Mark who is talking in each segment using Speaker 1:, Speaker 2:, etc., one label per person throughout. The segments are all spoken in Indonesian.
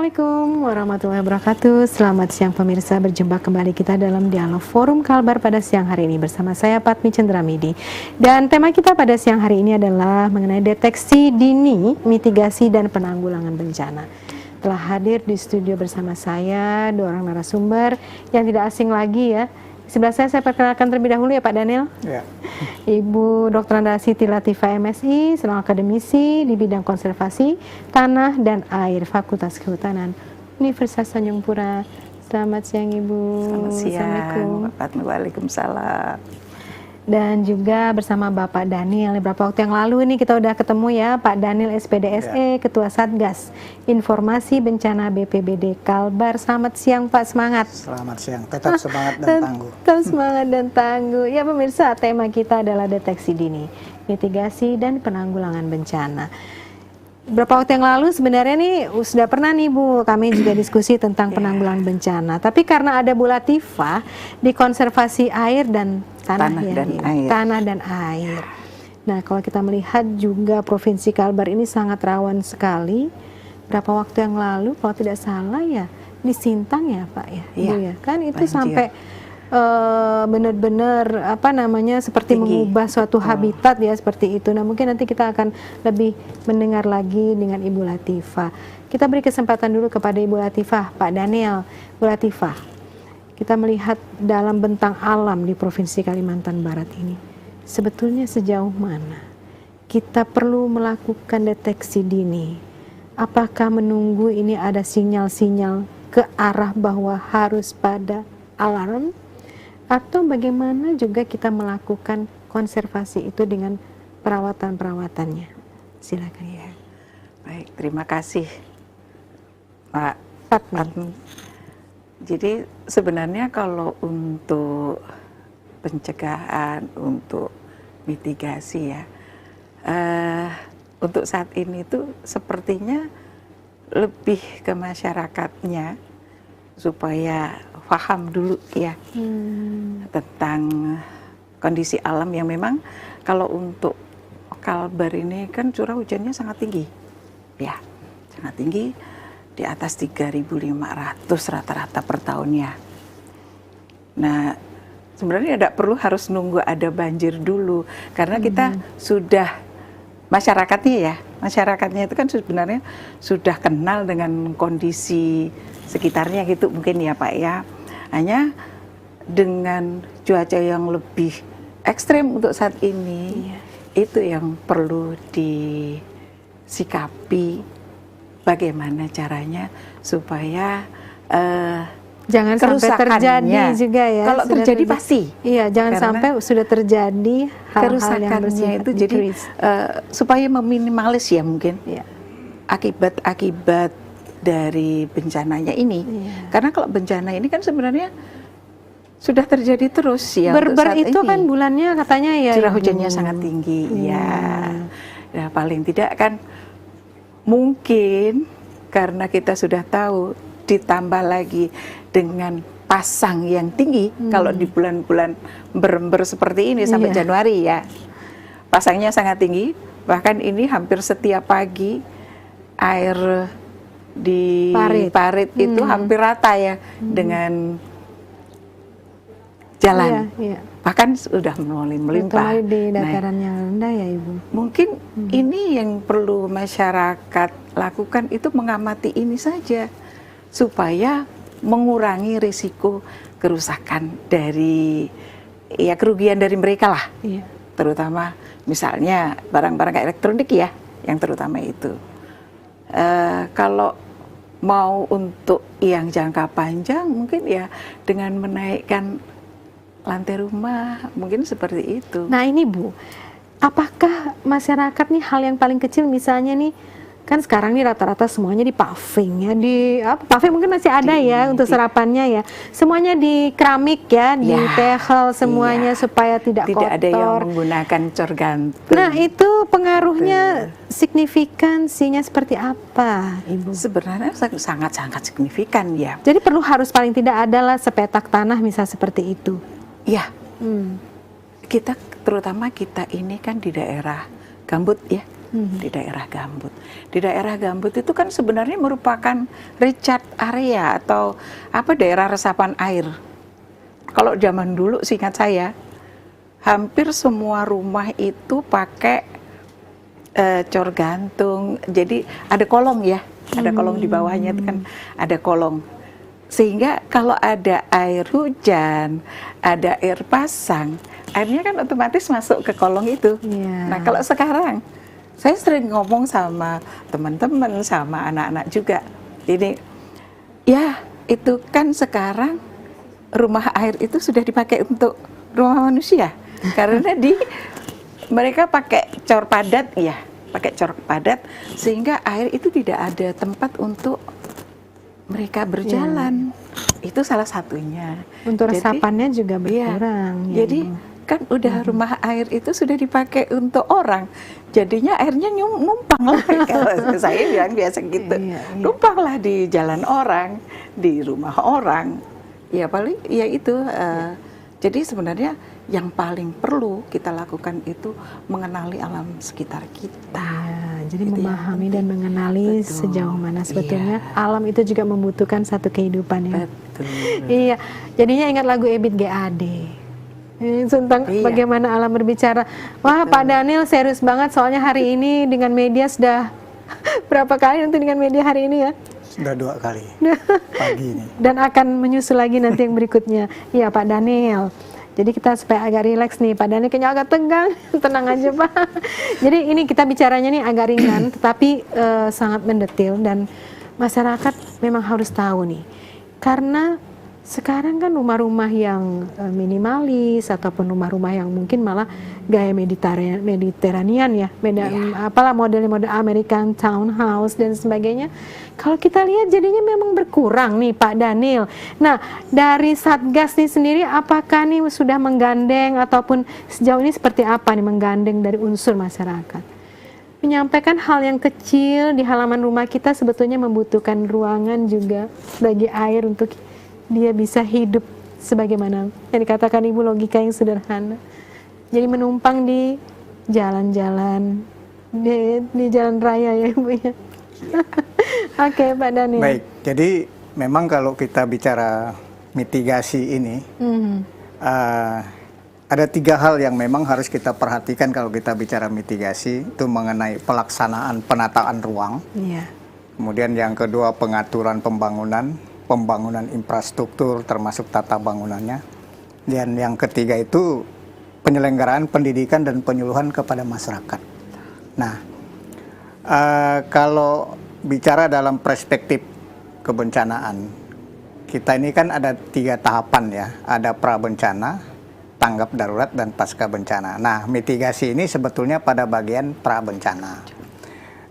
Speaker 1: Assalamualaikum warahmatullahi wabarakatuh. Selamat siang pemirsa, berjumpa kembali kita dalam Dialog Forum Kalbar pada siang hari ini bersama saya Patmi Cendramidi. Dan tema kita pada siang hari ini adalah mengenai deteksi dini, mitigasi dan penanggulangan bencana. Telah hadir di studio bersama saya dua orang narasumber yang tidak asing lagi ya. Sebelah saya perkenalkan terlebih dahulu ya Pak Daniel. Ya. Ibu Dr. Anda Siti Latifah MSI, seorang akademisi di bidang konservasi tanah dan air Fakultas Kehutanan Universitas Tanjung Pura. Selamat siang Ibu.
Speaker 2: Selamat siang. Waalaikumsalam. Dan juga bersama Bapak Daniel. Beberapa waktu yang lalu ini kita udah ketemu ya Pak Daniel SPDSE, Ketua Satgas Informasi Bencana BPBD Kalbar. Selamat siang Pak, semangat.
Speaker 3: Selamat siang, tetap semangat dan tangguh.
Speaker 1: Tetap semangat dan tangguh. Ya pemirsa, tema kita adalah deteksi dini, mitigasi dan penanggulangan bencana. Beberapa waktu yang lalu sebenarnya nih sudah pernah nih Bu, kami juga diskusi tentang penanggulangan bencana. Tapi karena ada Bu Latifah di konservasi air dan tanah dan air. Nah kalau kita melihat juga Provinsi Kalbar ini sangat rawan sekali. Berapa waktu yang lalu kalau tidak salah ya di Sintang ya Pak ya, Bu ya. Kan itu sampai benar-benar seperti mengubah suatu habitat ya seperti itu. Nah mungkin nanti kita akan lebih mendengar lagi dengan Ibu Latifah. Kita beri kesempatan dulu kepada Ibu Latifah, Pak Daniel. Bu Latifah, kita melihat dalam bentang alam di Provinsi Kalimantan Barat ini, sebetulnya sejauh mana kita perlu melakukan deteksi dini? Apakah menunggu ini ada sinyal-sinyal ke arah bahwa harus pada alarm? Atau bagaimana juga kita melakukan konservasi itu dengan perawatan-perawatannya? Silakan ya.
Speaker 2: Baik, terima kasih Pak
Speaker 1: Patmi.
Speaker 2: Jadi sebenarnya kalau untuk pencegahan, untuk mitigasi ya, untuk saat ini tuh sepertinya lebih ke masyarakatnya supaya paham dulu ya tentang kondisi alam yang memang kalau untuk Kalbar ini kan curah hujannya sangat tinggi ya, sangat tinggi di atas 3.500 rata-rata per tahunnya. Nah sebenarnya tidak perlu harus nunggu ada banjir dulu karena kita sudah masyarakatnya itu kan sebenarnya sudah kenal dengan kondisi sekitarnya gitu mungkin ya Pak ya. Hanya dengan cuaca yang lebih ekstrim untuk saat ini, itu yang perlu disikapi bagaimana caranya supaya
Speaker 1: jangan sampai terjadi juga ya.
Speaker 2: Kalau terjadi pasti.
Speaker 1: Iya, jangan sampai sudah terjadi hal-hal yang bersifat
Speaker 2: itu jadi supaya meminimalis ya mungkin akibat-akibat dari bencananya ini. Karena kalau bencana ini kan sebenarnya sudah terjadi terus ya.
Speaker 1: Berber itu ini. Kan bulannya katanya ya
Speaker 2: curah hujannya sangat tinggi ya. Nah, paling tidak kan mungkin karena kita sudah tahu ditambah lagi dengan pasang yang tinggi kalau di bulan-bulan berember seperti ini sampai Januari ya. Pasangnya sangat tinggi, bahkan ini hampir setiap pagi air di parit itu hampir rata ya dengan jalan, bahkan sudah mulai melimpah.
Speaker 1: Di dataran yang rendah ya Ibu.
Speaker 2: Mungkin ini yang perlu masyarakat lakukan itu mengamati ini saja supaya mengurangi risiko kerusakan dari kerugian dari mereka lah, terutama misalnya barang-barang elektronik ya, yang terutama itu. Kalau mau untuk yang jangka panjang mungkin ya dengan menaikkan lantai rumah mungkin seperti itu.
Speaker 1: Nah ini Bu, apakah masyarakat nih hal yang paling kecil misalnya nih kan sekarang nih rata-rata semuanya di paving ya, di paving mungkin masih ada untuk serapannya ya, semuanya di keramik ya, di tehel semuanya supaya tidak kotor.
Speaker 2: Tidak ada yang menggunakan cor gantung.
Speaker 1: Nah itu pengaruhnya signifikansinya seperti apa Ibu?
Speaker 2: Sebenarnya sangat-sangat signifikan ya.
Speaker 1: Jadi harus paling tidak adalah sepetak tanah misal seperti itu.
Speaker 2: Ya, terutama kita ini kan di daerah gambut ya. di daerah gambut. Di daerah gambut itu kan sebenarnya merupakan recharge area atau apa, daerah resapan air. Kalau zaman dulu seingat saya, hampir semua rumah itu pakai cor gantung. Jadi ada kolong ya, ada kolong di bawahnya itu kan ada kolong. Sehingga kalau ada air hujan, ada air pasang, airnya kan otomatis masuk ke kolong itu.
Speaker 1: Yeah.
Speaker 2: Nah kalau sekarang, saya sering ngomong sama teman-teman, sama anak-anak juga. Ini, ya itu kan sekarang rumah air itu sudah dipakai untuk rumah manusia. Karena mereka pakai cor padat, ya, pakai cor padat, sehingga air itu tidak ada tempat untuk mereka berjalan. Itu salah satunya.
Speaker 1: Untuk resapannya juga berkurang.
Speaker 2: Ya, jadi kan udah rumah air itu sudah dipakai untuk orang, jadinya airnya numpang lah. Kalau saya bilang biasa gitu, numpanglah di jalan orang, di rumah orang. Ya paling ya itu. Jadi sebenarnya yang paling perlu kita lakukan itu mengenali alam sekitar kita.
Speaker 1: Ya, jadi itu memahami dan mengenali sejauh mana sebetulnya alam itu juga membutuhkan satu kehidupan ya.
Speaker 2: Betul.
Speaker 1: Iya, jadinya ingat lagu Ebit GAD tentang bagaimana alam berbicara. Wah, Pak Daniel serius banget soalnya hari ini dengan media sudah berapa kali nanti dengan media hari ini ya?
Speaker 3: Sudah 2 kali pagi ini.
Speaker 1: Dan akan menyusul lagi nanti yang berikutnya. Iya Pak Daniel. Jadi kita supaya agak rileks nih, Pak Daniel kayaknya agak tegang. Tenang aja Pak. Jadi ini kita bicaranya nih agak ringan, tetapi sangat mendetil dan masyarakat memang harus tahu nih. Karena sekarang kan rumah-rumah yang minimalis ataupun rumah-rumah yang mungkin malah gaya Mediterranean ya, apalah model American townhouse dan sebagainya. Kalau kita lihat jadinya memang berkurang nih Pak Daniel. Nah dari Satgas nih sendiri apakah nih sudah menggandeng ataupun sejauh ini seperti apa nih menggandeng dari unsur masyarakat? Menyampaikan hal yang kecil di halaman rumah kita sebetulnya membutuhkan ruangan juga bagi air untuk dia bisa hidup sebagaimana yang dikatakan Ibu logika yang sederhana. Jadi menumpang di jalan-jalan, di jalan raya ya Ibu ya. Oke Pak Daniel.
Speaker 3: Baik, jadi memang kalau kita bicara mitigasi ini, ada 3 hal yang memang harus kita perhatikan kalau kita bicara mitigasi, itu mengenai pelaksanaan penataan ruang. Kemudian yang kedua pengaturan pembangunan infrastruktur termasuk tata bangunannya, dan yang ketiga itu penyelenggaraan pendidikan dan penyuluhan kepada masyarakat. Nah, kalau bicara dalam perspektif kebencanaan, kita ini kan ada 3 tahapan ya, ada pra bencana, tanggap darurat, dan pasca bencana. Nah, mitigasi ini sebetulnya pada bagian pra bencana.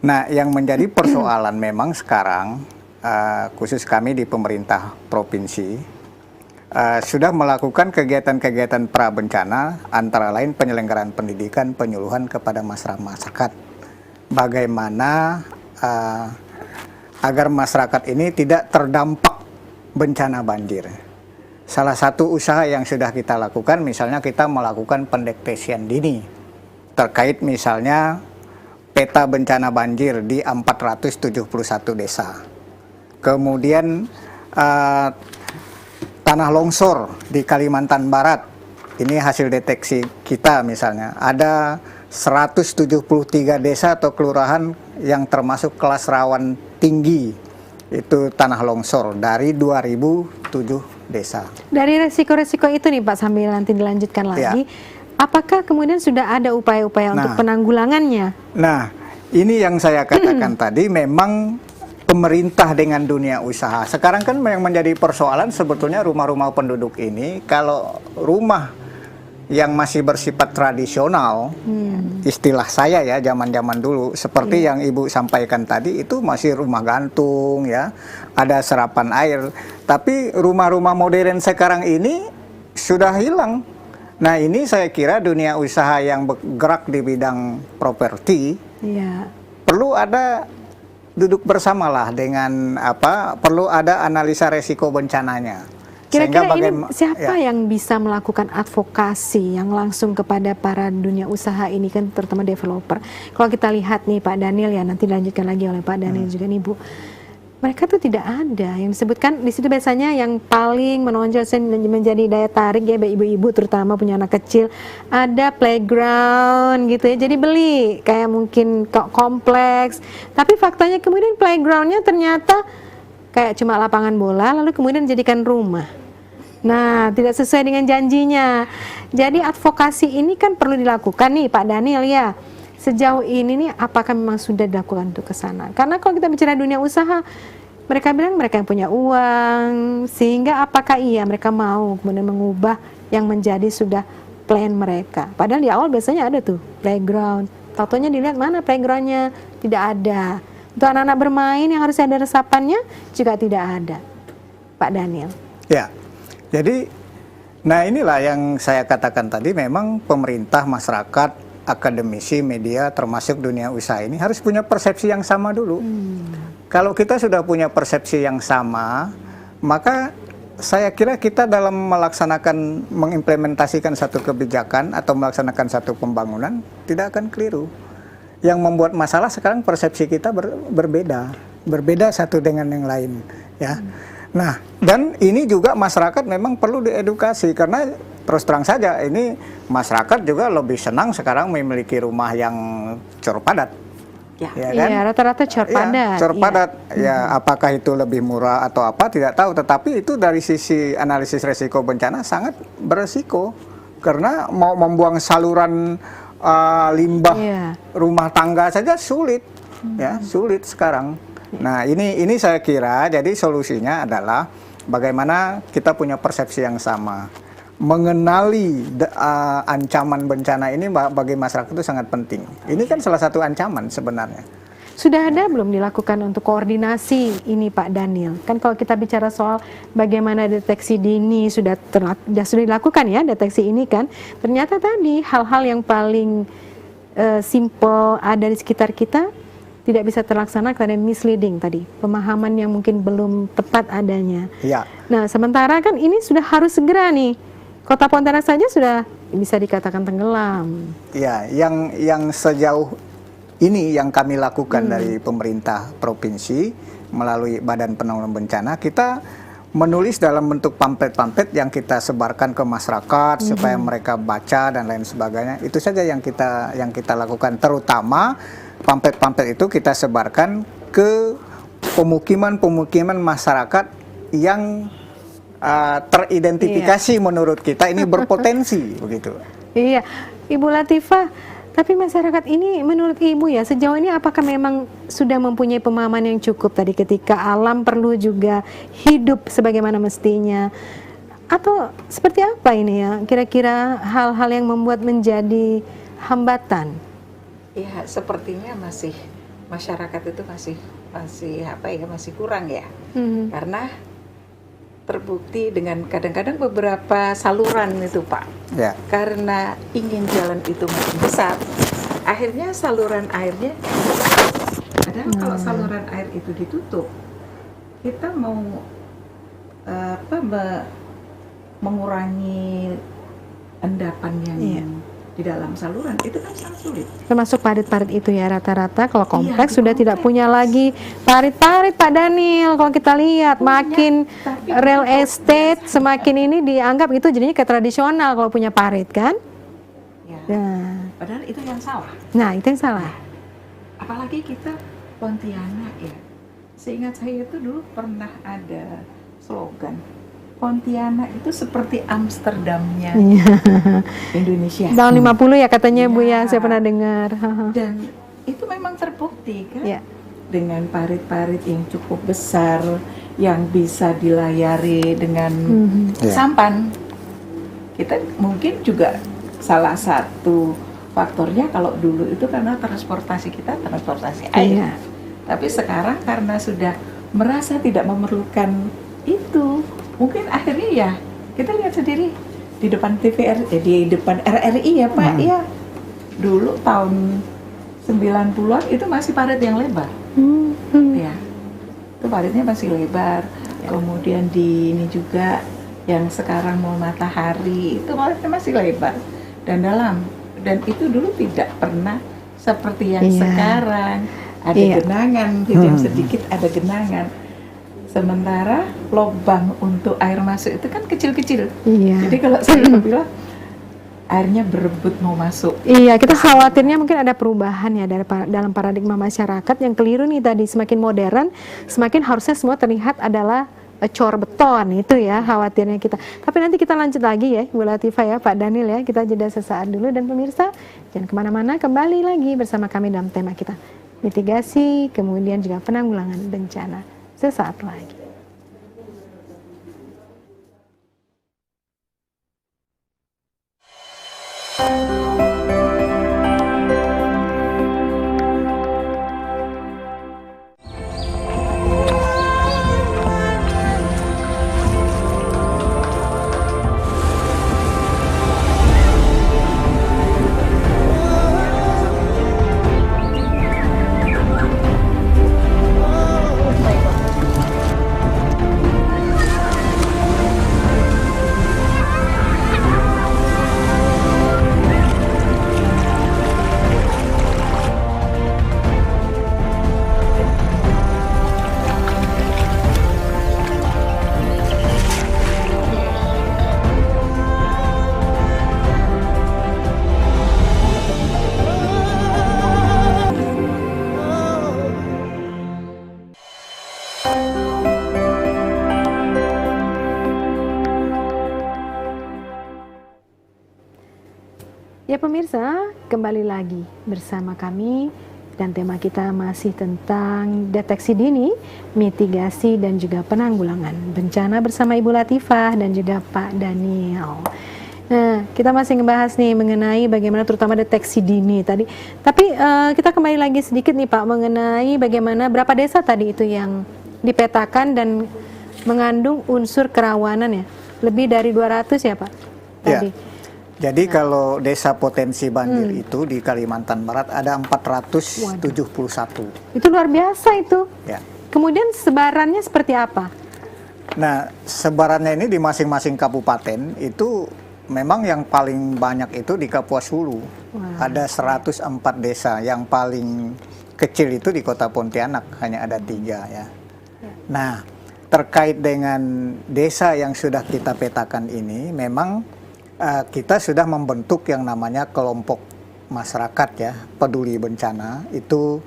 Speaker 3: Nah, yang menjadi persoalan memang sekarang, khusus kami di pemerintah provinsi sudah melakukan kegiatan-kegiatan pra bencana, antara lain penyelenggaraan pendidikan, penyuluhan kepada masyarakat. Bagaimana agar masyarakat ini tidak terdampak bencana banjir. Salah satu usaha yang sudah kita lakukan, misalnya kita melakukan pendeteksian dini terkait misalnya peta bencana banjir di 471 desa. Kemudian tanah longsor di Kalimantan Barat, ini hasil deteksi kita misalnya, ada 173 desa atau kelurahan yang termasuk kelas rawan tinggi, itu tanah longsor dari 2007 desa. Dari
Speaker 1: resiko-resiko itu nih Pak, sambil nanti dilanjutkan lagi, apakah kemudian sudah ada upaya-upaya untuk penanggulangannya? Nah,
Speaker 3: ini yang saya katakan tadi, memang pemerintah dengan dunia usaha. Sekarang kan yang menjadi persoalan sebetulnya rumah-rumah penduduk ini, kalau rumah yang masih bersifat tradisional, istilah saya ya zaman-zaman dulu, seperti yang Ibu sampaikan tadi, itu masih rumah gantung ya, ada serapan air. Tapi rumah-rumah modern sekarang ini sudah hilang. Nah ini saya kira dunia usaha yang bergerak di bidang properti perlu ada duduk bersamalah dengan perlu ada analisa resiko bencananya.
Speaker 1: Kira-kira ini
Speaker 3: bagaimana
Speaker 1: siapa yang bisa melakukan advokasi yang langsung kepada para dunia usaha ini kan, terutama developer. Kalau kita lihat nih Pak Daniel ya, nanti dilanjutkan lagi oleh Pak Daniel juga nih Bu. Mereka tuh tidak ada yang disebutkan di situ, biasanya yang paling menonjol menjadi daya tarik ya ibu-ibu terutama punya anak kecil, ada playground gitu ya, jadi beli kayak mungkin kompleks, tapi faktanya kemudian playgroundnya ternyata kayak cuma lapangan bola lalu kemudian dijadikan rumah. Nah, tidak sesuai dengan janjinya. Jadi advokasi ini kan perlu dilakukan nih Pak Daniel ya. Sejauh ini nih apakah memang sudah dilakukan untuk ke sana? Karena kalau kita bicara dunia usaha, mereka bilang mereka yang punya uang, sehingga apakah iya mereka mau kemudian mengubah yang menjadi sudah plan mereka? Padahal di awal biasanya ada tuh playground. Tahu-taunya dilihat mana playgroundnya, tidak ada. Untuk anak-anak bermain yang harus ada resapannya juga tidak ada, Pak Daniel.
Speaker 3: Ya, jadi nah inilah yang saya katakan tadi, memang pemerintah, masyarakat, akademisi, media, termasuk dunia usaha ini harus punya persepsi yang sama dulu. Kalau kita sudah punya persepsi yang sama, maka saya kira kita dalam melaksanakan, mengimplementasikan satu kebijakan atau melaksanakan satu pembangunan tidak akan keliru. Yang membuat masalah sekarang persepsi kita berbeda satu dengan yang lain, ya. Nah, dan ini juga masyarakat memang perlu diedukasi, karena terus terang saja ini masyarakat juga lebih senang sekarang memiliki rumah yang cor padat.
Speaker 2: Ya,
Speaker 3: Ya kan?
Speaker 1: Iya, rata-rata cor padat.
Speaker 3: Cor padat. Ya, apakah itu lebih murah atau apa tidak tahu, tetapi itu dari sisi analisis resiko bencana sangat beresiko, karena mau membuang saluran limbah rumah tangga saja sulit, ya, sulit sekarang. Nah, ini saya kira jadi solusinya adalah bagaimana kita punya persepsi yang sama. Mengenali ancaman bencana ini bagi masyarakat itu sangat penting. Ini kan salah satu ancaman sebenarnya.
Speaker 1: Sudah ada belum dilakukan untuk koordinasi ini Pak Daniel? Kan kalau kita bicara soal bagaimana deteksi dini sudah dilakukan ya, deteksi ini kan. Ternyata tadi hal-hal yang paling simple ada di sekitar kita tidak bisa terlaksana karena misleading tadi, pemahaman yang mungkin belum tepat adanya.
Speaker 3: Ya.
Speaker 1: Nah, sementara kan ini sudah harus segera nih. Kota Pontianak saja sudah bisa dikatakan tenggelam.
Speaker 3: Ya, yang sejauh ini yang kami lakukan dari pemerintah provinsi melalui Badan Penanggulangan Bencana, kita menulis dalam bentuk pamflet-pamflet yang kita sebarkan ke masyarakat supaya mereka baca dan lain sebagainya. Itu saja yang kita lakukan, terutama pamflet-pamflet itu kita sebarkan ke pemukiman-pemukiman masyarakat yang teridentifikasi menurut kita ini berpotensi begitu.
Speaker 1: Iya, Ibu Latifah, tapi masyarakat ini menurut Ibu ya sejauh ini apakah memang sudah mempunyai pemahaman yang cukup tadi ketika alam perlu juga hidup sebagaimana mestinya, atau seperti apa ini ya kira-kira hal-hal yang membuat menjadi hambatan?
Speaker 2: Ya, sepertinya masyarakat itu masih kurang ya, karena terbukti dengan kadang-kadang beberapa saluran itu Pak,
Speaker 3: Ya.
Speaker 2: karena ingin jalan itu makin besar, akhirnya saluran airnya, padahal kalau saluran air itu ditutup, kita mau mengurangi endapan yang di dalam saluran itu kan sangat sulit.
Speaker 1: Termasuk parit-parit itu ya rata-rata kalau kompleks sudah
Speaker 2: kompleks.
Speaker 1: tidak punya lagi parit-parit Pak Daniel. Kalau kita lihat makin real estate semakin ini dianggap itu jadinya kayak tradisional kalau punya parit kan?
Speaker 2: Ya.
Speaker 1: Nah,
Speaker 2: Padahal itu yang salah.
Speaker 1: nah itu yang salah.
Speaker 2: Apalagi kita Pontianak ya. Seingat saya itu dulu pernah ada slogan Pontianak itu seperti Amsterdamnya Indonesia.
Speaker 1: Tahun 50 ya katanya Bu ya,
Speaker 2: Ya.
Speaker 1: saya pernah dengar.
Speaker 2: Dan itu memang terbukti kan,
Speaker 1: Ya.
Speaker 2: dengan parit-parit yang cukup besar yang bisa dilayari dengan sampan. Kita mungkin juga salah satu faktornya kalau dulu itu karena transportasi kita transportasi air.
Speaker 1: Iya.
Speaker 2: Tapi sekarang karena sudah merasa tidak memerlukan itu, mungkin akhirnya ya kita lihat sendiri di depan di depan RRI ya Pak ya. Dulu tahun 90-an itu masih parit yang lebar. Ya. Itu paritnya masih lebar. Kemudian di ini juga yang sekarang mau matahari itu masih lebar dan dalam, dan itu dulu tidak pernah seperti yang sekarang ada genangan, hujan sedikit ada genangan. Sementara lubang untuk air masuk itu kan kecil-kecil. Jadi kalau saya bilang airnya berebut mau masuk.
Speaker 1: Iya, kita khawatirnya mungkin ada perubahan ya dalam paradigma masyarakat yang keliru nih tadi. Semakin modern, semakin harusnya semua terlihat adalah cor beton, itu ya khawatirnya kita. Tapi nanti kita lanjut lagi ya, Bu Latifah ya, Pak Daniel ya. Kita jeda sesaat dulu, dan pemirsa jangan kemana-mana, kembali lagi bersama kami dalam tema kita, mitigasi, kemudian juga penanggulangan bencana. Sesaat lagi. Ya pemirsa, kembali lagi bersama kami, dan tema kita masih tentang deteksi dini, mitigasi, dan juga penanggulangan bencana bersama Ibu Latifah dan juga Pak Daniel. Nah, kita masih ngebahas nih mengenai bagaimana terutama deteksi dini tadi. Tapi kita kembali lagi sedikit nih Pak, mengenai bagaimana berapa desa tadi itu yang dipetakan dan mengandung unsur kerawanan ya. Lebih dari 200 ya Pak tadi.
Speaker 3: Ya. Jadi kalau desa potensi banjir itu di Kalimantan Barat ada 471.
Speaker 1: Itu luar biasa itu.
Speaker 3: Ya.
Speaker 1: Kemudian sebarannya seperti apa?
Speaker 3: Nah, sebarannya ini di masing-masing kabupaten itu memang yang paling banyak itu di Kapuas Hulu. Ada 104 desa, yang paling kecil itu di Kota Pontianak, hanya ada 3 ya. Nah, terkait dengan desa yang sudah kita petakan ini, memang kita sudah membentuk yang namanya kelompok masyarakat ya, peduli bencana. Itu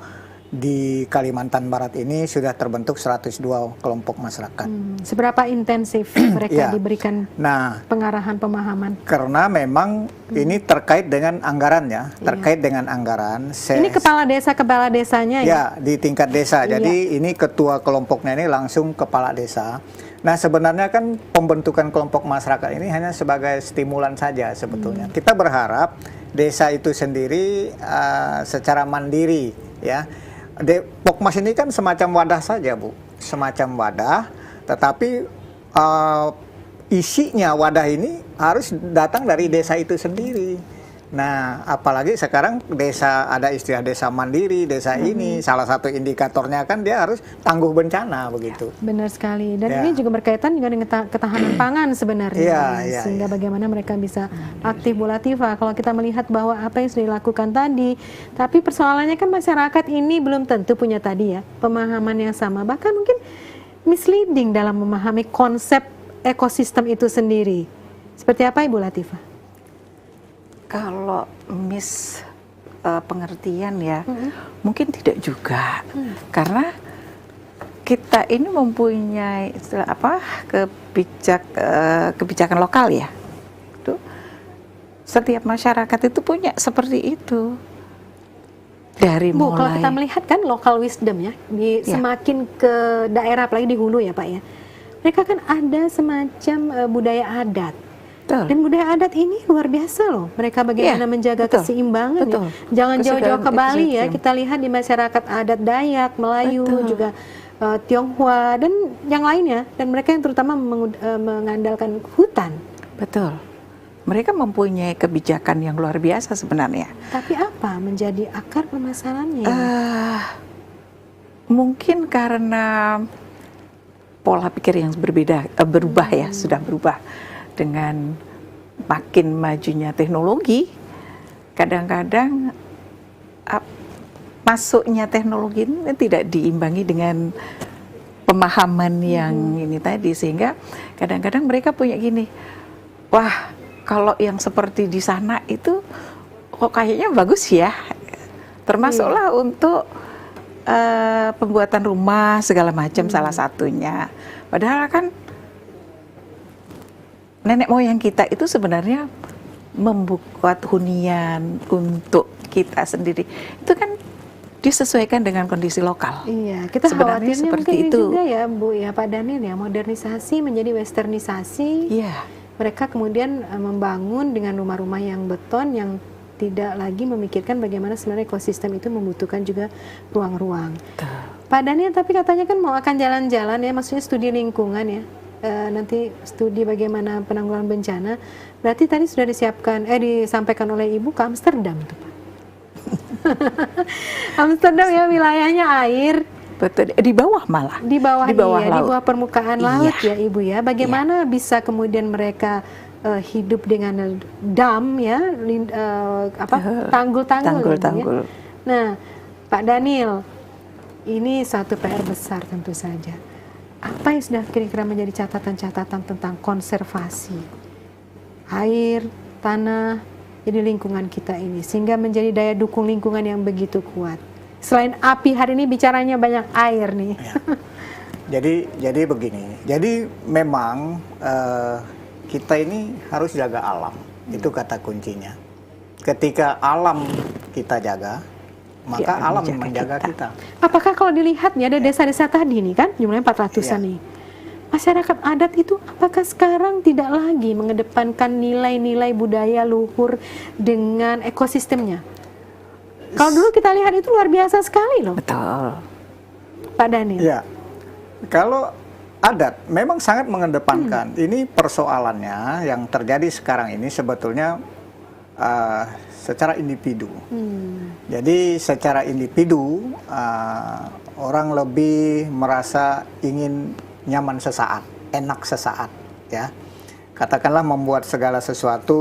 Speaker 3: di Kalimantan Barat ini sudah terbentuk 102 kelompok masyarakat.
Speaker 1: Seberapa intensif mereka diberikan pengarahan, pemahaman?
Speaker 3: Karena memang ini terkait dengan anggaran ya, terkait dengan anggaran.
Speaker 1: Ini kepala desanya ya?
Speaker 3: Ya, di tingkat desa. Jadi ini ketua kelompoknya ini langsung kepala desa. Nah, sebenarnya kan pembentukan kelompok masyarakat ini hanya sebagai stimulan saja sebetulnya. Kita berharap desa itu sendiri secara mandiri ya. Pokmas ini kan semacam wadah saja, Bu. Semacam wadah, tetapi isinya wadah ini harus datang dari desa itu sendiri. Nah, apalagi sekarang desa, ada istilah desa mandiri, desa ini, salah satu indikatornya kan dia harus tangguh bencana begitu.
Speaker 1: Benar sekali, dan ini juga berkaitan juga dengan ketahanan pangan sebenarnya, sehingga bagaimana mereka bisa aktif. Bu Latifah, kalau kita melihat bahwa apa yang sudah dilakukan tadi, tapi persoalannya kan masyarakat ini belum tentu punya tadi ya, pemahaman yang sama, bahkan mungkin misleading dalam memahami konsep ekosistem itu sendiri. Seperti apa Ibu Latifah?
Speaker 2: Kalau pengertian ya, mungkin tidak juga, karena kita ini mempunyai kebijakan lokal ya. Itu setiap masyarakat itu punya seperti itu. Dari
Speaker 1: Bu,
Speaker 2: mulai,
Speaker 1: kalau kita melihat kan local wisdom ya, semakin ke daerah, apalagi di hulu ya Pak ya, mereka kan ada semacam budaya adat.
Speaker 2: Betul. Dan
Speaker 1: budaya adat ini luar biasa loh. Mereka bagaimana menjaga keseimbangan. Ya. Jangan jauh-jauh ke Bali ya. Kita lihat di masyarakat adat Dayak, Melayu, juga Tionghoa dan yang lainnya. Dan mereka yang terutama mengandalkan hutan.
Speaker 2: Betul. Mereka mempunyai kebijakan yang luar biasa sebenarnya.
Speaker 1: Tapi apa menjadi akar permasalahannya?
Speaker 2: Mungkin karena pola pikir yang berubah ya, sudah berubah dengan makin majunya teknologi. Kadang-kadang masuknya teknologi ini tidak diimbangi dengan pemahaman yang ini tadi, sehingga kadang-kadang mereka punya gini, wah kalau yang seperti di sana itu kok kayaknya bagus ya, termasuklah untuk pembuatan rumah segala macam salah satunya. Padahal kan nenek moyang kita itu sebenarnya membuat hunian untuk kita sendiri. Itu kan disesuaikan dengan kondisi lokal.
Speaker 1: Iya, kita
Speaker 2: sebenarnya
Speaker 1: khawatirnya
Speaker 2: seperti
Speaker 1: mungkin
Speaker 2: itu
Speaker 1: ini juga ya Bu ya Pak Daniel ya, modernisasi menjadi westernisasi.
Speaker 2: Iya.
Speaker 1: Mereka kemudian membangun dengan rumah-rumah yang beton yang tidak lagi memikirkan bagaimana sebenarnya ekosistem itu membutuhkan juga ruang-ruang. Pak Daniel tapi katanya kan mau akan jalan-jalan ya, maksudnya studi lingkungan ya. Nanti studi bagaimana penanggulangan bencana. Berarti tadi sudah disampaikan oleh Ibu ke Amsterdam tuh Pak. Amsterdam ya, wilayahnya air.
Speaker 2: Betul, di bawah malah.
Speaker 1: Di bawah
Speaker 2: laut.
Speaker 1: di bawah permukaan laut ya Ibu ya. Bagaimana
Speaker 2: Iya.
Speaker 1: bisa kemudian mereka hidup dengan dam ya, tanggul-tanggul. Ya. Nah, Pak Daniel, ini satu PR besar tentu saja. Apa yang sudah kira-kira menjadi catatan-catatan tentang konservasi air, tanah, jadi lingkungan kita ini, sehingga menjadi daya dukung lingkungan yang begitu kuat. Selain api, hari ini bicaranya banyak air nih.
Speaker 3: Ya. Jadi begini, jadi memang kita ini harus jaga alam, itu kata kuncinya. Ketika alam kita jaga, maka alam menjaga kita.
Speaker 1: Apakah kalau dilihat nih ada desa-desa tadi nih kan, jumlahnya 400-an nih. Masyarakat adat itu apakah sekarang tidak lagi mengedepankan nilai-nilai budaya luhur dengan ekosistemnya? Kalau dulu kita lihat itu luar biasa sekali loh.
Speaker 2: Betul.
Speaker 1: Pak Daniel.
Speaker 3: Ya, kalau adat memang sangat mengedepankan. Ini persoalannya yang terjadi sekarang ini sebetulnya secara individu. Jadi secara individu orang lebih merasa ingin nyaman sesaat, enak sesaat, ya. Katakanlah membuat segala sesuatu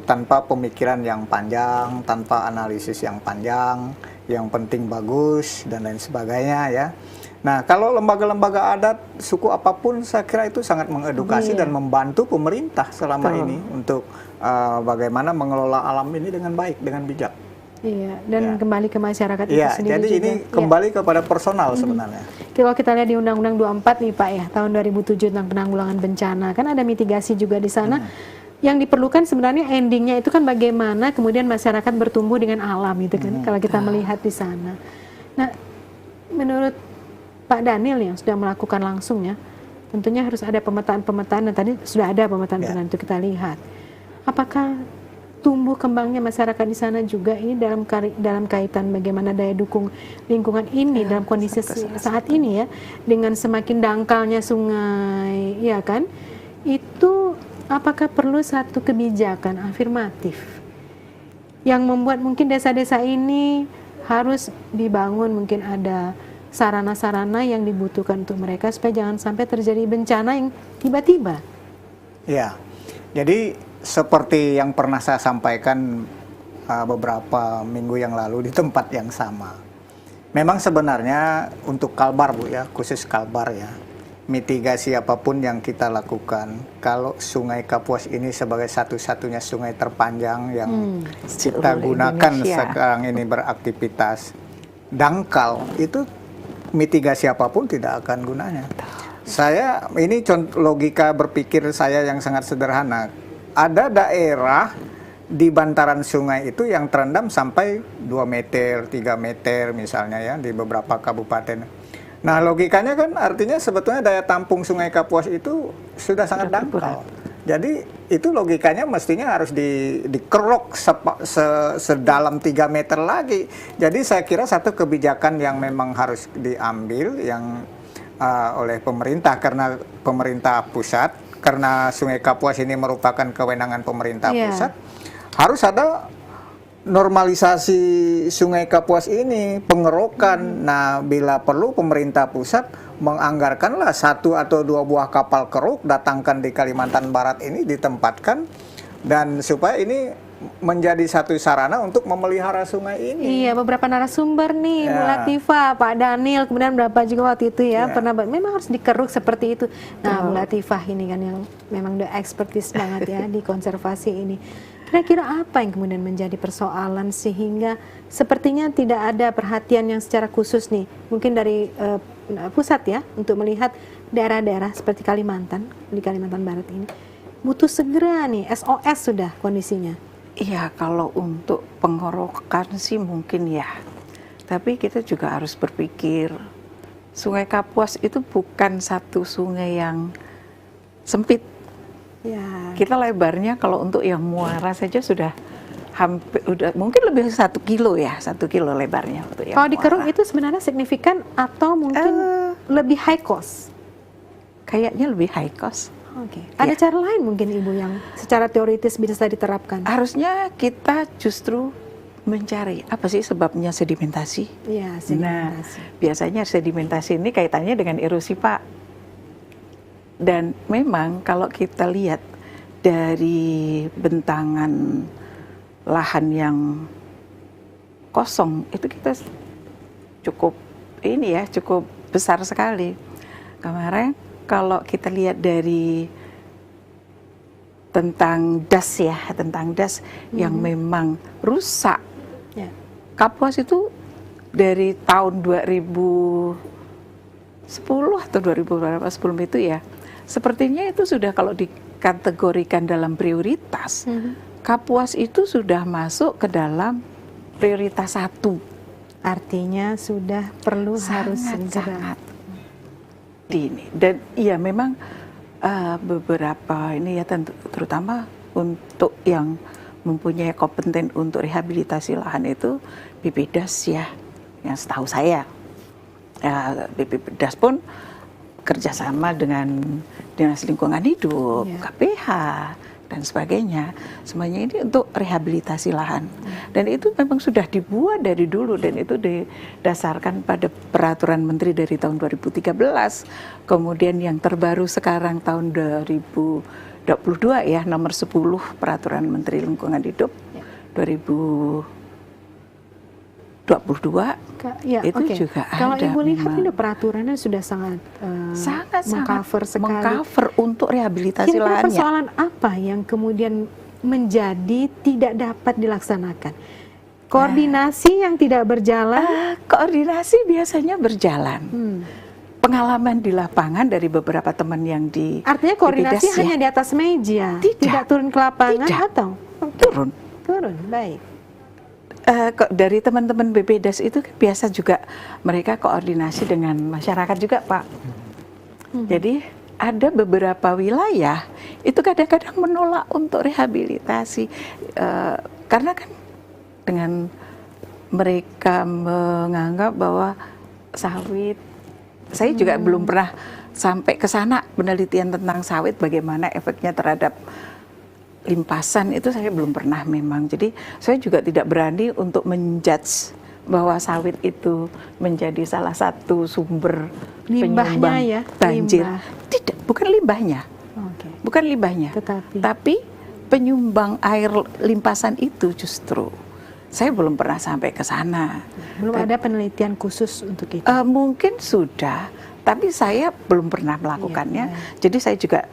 Speaker 3: tanpa pemikiran yang panjang, tanpa analisis yang panjang, yang penting bagus dan lain sebagainya, ya. Nah, kalau lembaga-lembaga adat suku apapun, saya kira itu sangat mengedukasi dan membantu pemerintah selama ini untuk bagaimana mengelola alam ini dengan baik, dengan bijak.
Speaker 1: Iya, dan kembali ke masyarakat itu
Speaker 3: Iya,
Speaker 1: sendiri
Speaker 3: jadi
Speaker 1: juga.
Speaker 3: ini kembali kepada personal sebenarnya.
Speaker 1: Kalau kita lihat di Undang-Undang 24 nih Pak ya, tahun 2007 tentang penanggulangan bencana, kan ada mitigasi juga di sana. Yang diperlukan sebenarnya endingnya itu kan bagaimana kemudian masyarakat bertumbuh dengan alam itu kan, kalau kita melihat di sana. Nah, menurut Pak Daniel yang sudah melakukan langsung ya, tentunya harus ada pemetaan-pemetaan, dan tadi sudah ada pemetaan-pemetaan itu kita lihat. Apakah tumbuh kembangnya masyarakat di sana juga ini dalam kaitan bagaimana daya dukung lingkungan ini dalam kondisi saat ini ya, dengan semakin dangkalnya sungai, ya kan? Itu apakah perlu satu kebijakan afirmatif yang membuat mungkin desa-desa ini harus dibangun, mungkin ada sarana-sarana yang dibutuhkan untuk mereka supaya jangan sampai terjadi bencana yang tiba-tiba. Ya,
Speaker 3: jadi seperti yang pernah saya sampaikan beberapa minggu yang lalu di tempat yang sama. Memang sebenarnya untuk Kalbar Bu ya, khusus Kalbar ya, mitigasi apapun yang kita lakukan, kalau Sungai Kapuas ini sebagai satu-satunya sungai terpanjang yang kita gunakan sekarang ini beraktivitas, dangkal, itu mitigasi apapun tidak akan gunanya. Saya, ini contoh logika berpikir saya yang sangat sederhana. Ada daerah di bantaran sungai itu yang terendam sampai 2 meter, 3 meter misalnya ya, di beberapa kabupaten. Nah, logikanya kan artinya sebetulnya daya tampung Sungai Kapuas itu sudah sangat dangkal. Jadi itu logikanya mestinya harus dikerok sedalam 3 meter lagi. Jadi saya kira satu kebijakan yang memang harus diambil yang oleh pemerintah, karena pemerintah pusat, karena Sungai Kapuas ini merupakan kewenangan pemerintah pusat, harus ada normalisasi Sungai Kapuas ini, pengerokan. Nah, bila perlu pemerintah pusat menganggarkanlah 1 atau 2 buah kapal keruk datangkan di Kalimantan Barat ini, ditempatkan, dan supaya ini menjadi satu sarana untuk memelihara sungai ini.
Speaker 1: Iya, beberapa narasumber nih, Bu Latifah, Pak Daniel, kemudian berapa juga waktu itu ya, pernah memang harus dikeruk seperti itu. Nah, Bu Latifah ini kan yang memang the expertise banget ya di konservasi ini. Kira-kira apa yang kemudian menjadi persoalan sehingga sepertinya tidak ada perhatian yang secara khusus nih, mungkin dari pusat ya, untuk melihat daerah-daerah seperti Kalimantan, di Kalimantan Barat ini, butuh segera nih, SOS sudah kondisinya.
Speaker 2: Iya, kalau untuk pengerokan sih mungkin ya. Tapi kita juga harus berpikir, Sungai Kapuas itu bukan satu sungai yang sempit.
Speaker 1: Ya.
Speaker 2: Kita lebarnya kalau untuk yang muara saja sudah hampir, mungkin lebih 1 kilo ya, 1 kilo lebarnya untuk yang
Speaker 1: Kalau dikeruk
Speaker 2: muara.
Speaker 1: itu sebenarnya signifikan atau mungkin lebih high cost?
Speaker 2: Kayaknya lebih high cost.
Speaker 1: Oke. Ada cara lain mungkin Ibu yang secara teoritis bisa diterapkan?
Speaker 2: Harusnya kita justru mencari apa sih sebabnya sedimentasi.
Speaker 1: Iya, sedimentasi.
Speaker 2: Nah, biasanya sedimentasi ini kaitannya dengan erosi, Pak. Dan memang kalau kita lihat dari bentangan lahan yang kosong itu kita cukup cukup besar sekali. Kemarin kalau kita lihat dari tentang das yang memang rusak.
Speaker 1: Ya.
Speaker 2: Kapuas itu dari tahun 2010 atau 2010 itu ya, sepertinya itu sudah kalau dikategorikan dalam prioritas, Kapuas itu sudah masuk ke dalam prioritas 1. Artinya
Speaker 1: sudah perlu harus segera.
Speaker 2: Ini dan iya memang beberapa ini ya terutama untuk yang mempunyai kompeten untuk rehabilitasi lahan itu BPDAS ya, yang setahu saya BPDAS pun kerjasama dengan Dinas Lingkungan Hidup, KPH dan sebagainya. Semuanya ini untuk rehabilitasi lahan. Dan itu memang sudah dibuat dari dulu dan itu didasarkan pada peraturan menteri dari tahun 2013. Kemudian yang terbaru sekarang tahun 2022 ya, nomor 10 peraturan Menteri Lingkungan Hidup 2022 itu juga ada.
Speaker 1: Kalau Ibu lihat ini peraturannya sudah sangat mengcover sekali.
Speaker 2: Mengcover untuk rehabilitasi
Speaker 1: Kira-kira
Speaker 2: lahannya.
Speaker 1: persoalan apa yang kemudian menjadi tidak dapat dilaksanakan? Koordinasi yang tidak berjalan?
Speaker 2: Koordinasi biasanya berjalan. Pengalaman di lapangan dari beberapa teman yang di
Speaker 1: Artinya koordinasi
Speaker 2: BPDAS
Speaker 1: hanya di atas meja,
Speaker 2: tidak
Speaker 1: turun ke lapangan atau
Speaker 2: turun.
Speaker 1: Baik.
Speaker 2: Dari teman-teman BPDAS itu kan biasa juga mereka koordinasi dengan masyarakat juga, Pak. Jadi ada beberapa wilayah itu kadang-kadang menolak untuk rehabilitasi karena kan dengan mereka menganggap bahwa sawit, saya juga belum pernah sampai ke sana penelitian tentang sawit bagaimana efeknya terhadap limpasan itu saya belum pernah memang. Jadi saya juga tidak berani untuk menjudge bahwa sawit itu menjadi salah satu sumber penyumbang banjir. Tidak, bukan limbahnya. Bukan limbahnya. Tapi penyumbang air limpasan itu justru saya belum pernah sampai ke sana.
Speaker 1: Belum ada penelitian khusus untuk itu.
Speaker 2: Mungkin sudah, tapi saya belum pernah melakukannya. Jadi saya juga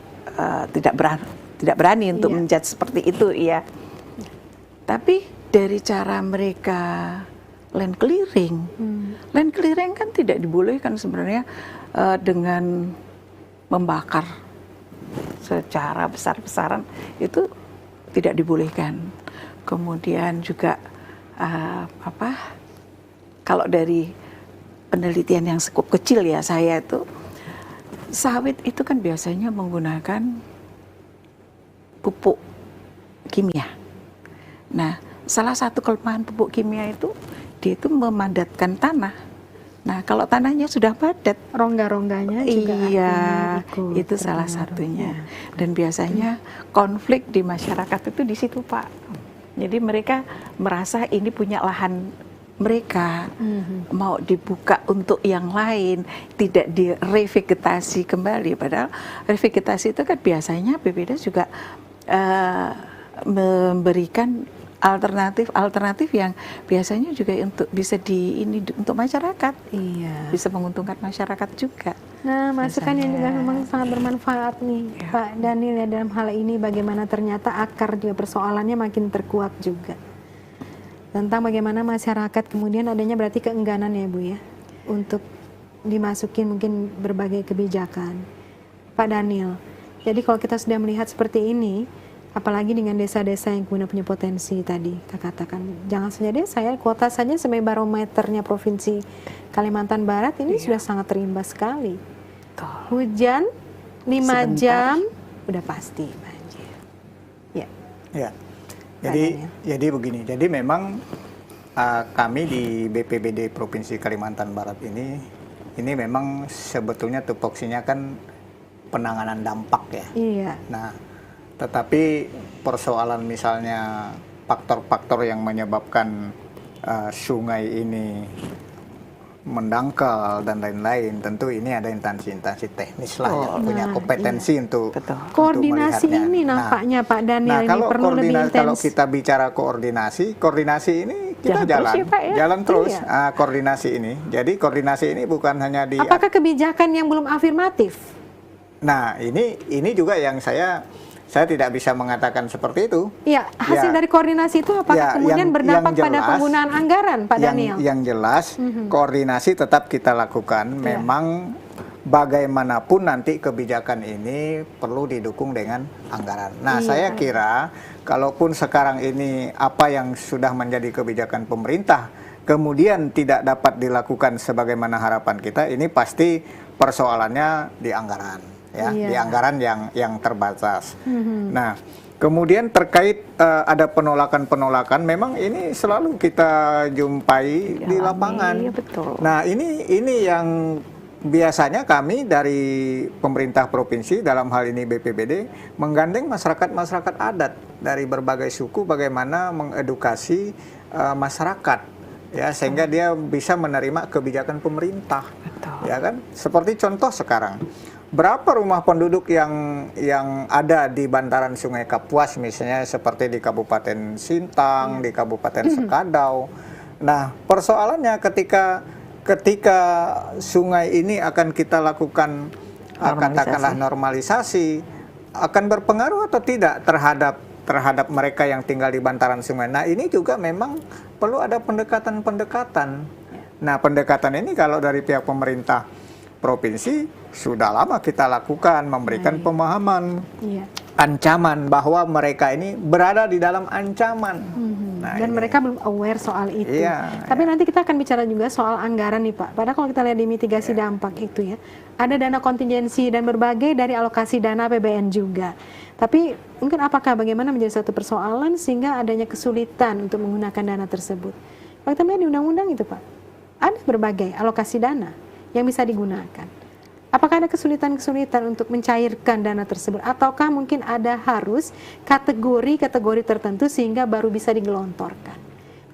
Speaker 2: tidak berani untuk menjudge seperti itu ya. Tapi dari cara mereka land clearing kan tidak dibolehkan sebenarnya dengan membakar secara besar-besaran, itu tidak dibolehkan. Kemudian juga kalau dari penelitian yang cukup kecil ya saya itu, sawit itu kan biasanya menggunakan pupuk kimia. Nah, salah satu kelemahan pupuk kimia itu dia itu memadatkan tanah. Nah, kalau tanahnya sudah padat,
Speaker 1: rongga-rongganya juga
Speaker 2: itu salah satunya. Dan biasanya konflik di masyarakat itu di situ, Pak. Jadi mereka merasa ini punya lahan mereka, mau dibuka untuk yang lain, tidak direvegetasi kembali. Padahal revegetasi itu kan biasanya BPD juga memberikan alternatif yang biasanya juga untuk bisa untuk masyarakat, bisa menguntungkan masyarakat juga.
Speaker 1: Nah, masukan yang juga memang sangat bermanfaat nih, Pak Daniel, ya, dalam hal ini bagaimana ternyata akar juga persoalannya makin terkuak juga. Tentang bagaimana masyarakat kemudian adanya berarti keengganan ya Bu ya, untuk dimasukin mungkin berbagai kebijakan. Pak Daniel, jadi kalau kita sudah melihat seperti ini, apalagi dengan desa-desa yang kemudian punya potensi tadi, kita katakan, jangan saja desa ya, kuota saja sebagai barometernya Provinsi Kalimantan Barat ini sudah sangat terimbas sekali. Hujan 5 jam, udah pasti banjir. Ya.
Speaker 3: Ya. Jadi begini, jadi memang kami di BPBD Provinsi Kalimantan Barat ini memang sebetulnya tupoksinya kan penanganan dampak ya.
Speaker 1: Iya.
Speaker 3: Nah, tetapi persoalan misalnya faktor-faktor yang menyebabkan sungai ini mendangkal dan lain-lain, tentu ini ada instansi-instansi teknis lah yang punya kompetensi untuk
Speaker 1: koordinasi
Speaker 3: melihatnya.
Speaker 1: ini nampaknya Pak Daniel ini perlu lebih intens.
Speaker 3: Kalau kita bicara koordinasi ini kita jalan terus koordinasi ini. Jadi koordinasi ini bukan hanya di.
Speaker 1: Apakah kebijakan yang belum afirmatif?
Speaker 3: Nah, ini juga yang saya tidak bisa mengatakan seperti itu.
Speaker 1: Iya, hasil dari koordinasi itu apakah kemudian berdampak pada penggunaan anggaran, Pak Daniel?
Speaker 3: Yang jelas, koordinasi tetap kita lakukan. Memang bagaimanapun nanti kebijakan ini perlu didukung dengan anggaran. Nah, saya kira kalaupun sekarang ini apa yang sudah menjadi kebijakan pemerintah kemudian tidak dapat dilakukan sebagaimana harapan kita, ini pasti persoalannya di anggaran. Ya, di anggaran yang terbatas. Nah, kemudian terkait ada penolakan-penolakan, memang ini selalu kita jumpai di lapangan.
Speaker 2: Iya, betul.
Speaker 3: Nah, ini yang biasanya kami dari pemerintah provinsi, dalam hal ini BPBD, menggandeng masyarakat adat dari berbagai suku bagaimana mengedukasi masyarakat, ya, sehingga dia bisa menerima kebijakan pemerintah.
Speaker 2: Betul.
Speaker 3: Ya kan? Seperti contoh sekarang, berapa rumah penduduk yang ada di bantaran Sungai Kapuas misalnya, seperti di Kabupaten Sintang, di Kabupaten Sekadau. Nah, persoalannya ketika sungai ini akan kita lakukan katakanlah normalisasi, akan berpengaruh atau tidak terhadap mereka yang tinggal di bantaran sungai. Nah, ini juga memang perlu ada pendekatan-pendekatan. Nah, pendekatan ini kalau dari pihak pemerintah provinsi sudah lama kita lakukan, memberikan pemahaman, ancaman bahwa mereka ini berada di dalam ancaman. Nah,
Speaker 1: dan mereka belum aware soal itu. Tapi nanti kita akan bicara juga soal anggaran nih Pak. Padahal kalau kita lihat di mitigasi dampak itu ya, ada dana kontingensi dan berbagai dari alokasi dana APBN juga. Tapi mungkin apakah bagaimana menjadi satu persoalan sehingga adanya kesulitan untuk menggunakan dana tersebut. Kalau kita melihat di undang-undang itu Pak, ada berbagai alokasi dana yang bisa digunakan. Apakah ada kesulitan-kesulitan untuk mencairkan dana tersebut? Ataukah mungkin ada harus kategori-kategori tertentu sehingga baru bisa digelontorkan?